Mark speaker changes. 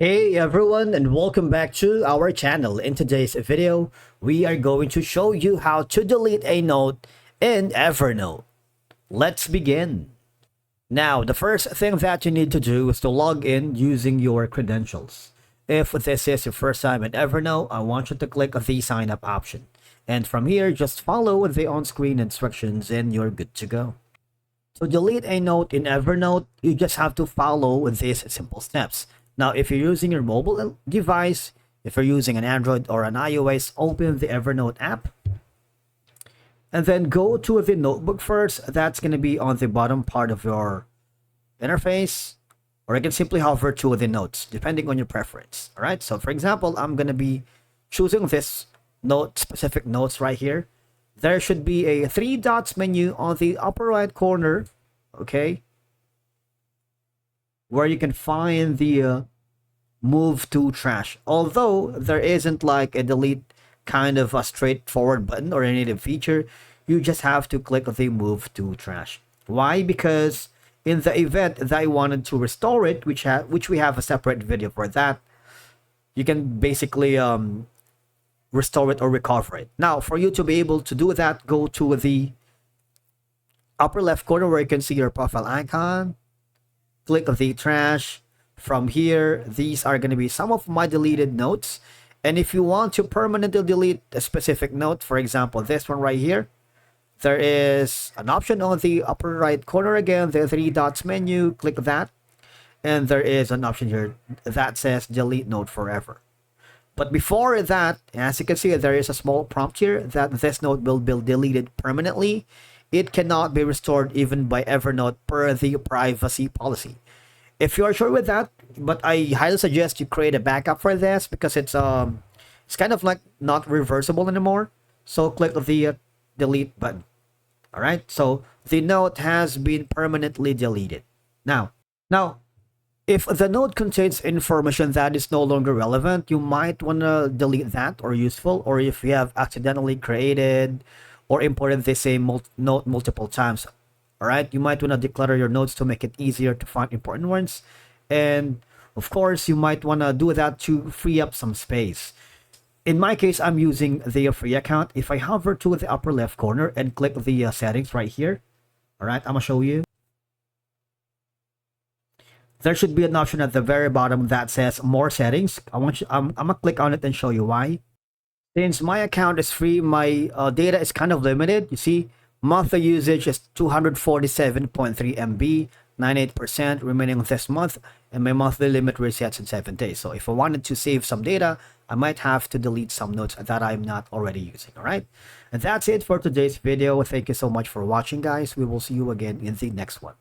Speaker 1: Hey everyone, and welcome back to our channel. In today's video, we are going to show you how to delete a note in Evernote. Let's begin. Now, the first thing that you need to do is to log in using your credentials. If this is your first time in Evernote, I want you to click the sign up option. And from here, just follow the on-screen instructions and you're good to go. To delete a note in Evernote, you just have to follow these simple steps. Now, if you're using your mobile device, if you're using an Android or an iOS, open the Evernote app. And then go to the notebook first. That's going to be on the bottom part of your interface. Or you can simply hover to the notes, depending on your preference. All right. So, for example, I'm going to be choosing this specific notes right here. There should be a three dots menu on the upper right corner. Okay. Where you can find the move to trash. Although there isn't like a delete kind of a straightforward button or a native feature, you just have to click the move to trash. Why? Because in the event that I wanted to restore it, which we have a separate video for that, you can basically restore it or recover it. Now, for you to be able to do that, go to the upper left corner where you can see your profile icon. Click the trash. From here, these are going to be some of my deleted notes. And if you want to permanently delete a specific note, for example, this one right here, there is an option on the upper right corner again, the three dots menu, click that. And there is an option here that says delete note forever. But before that, as you can see, there is a small prompt here that this note will be deleted permanently. It cannot be restored even by Evernote per the privacy policy. If you are sure with that, but I highly suggest you create a backup for this because it's kind of like not reversible anymore. So click the delete button. All right. So the note has been permanently deleted. Now, if the note contains information that is no longer relevant, you might want to delete that or useful, or if you have accidentally created or imported the same note multiple times. All right, you might want to declutter your notes to make it easier to find important ones. And of course, you might want to do that to free up some space. In my case, I'm using the free account. If I hover to the upper left corner and click the settings right here, all right, I'm going to show you. There should be an option at the very bottom that says more settings. I'm going to click on it and show you why. Since my account is free, my data is kind of limited. You see, monthly usage is 247.3 MB, 98% remaining this month, and my monthly limit resets in 7 days. So if I wanted to save some data, I might have to delete some notes that I'm not already using. All right. And that's it for today's video. Thank you so much for watching, guys. We will see you again in the next one.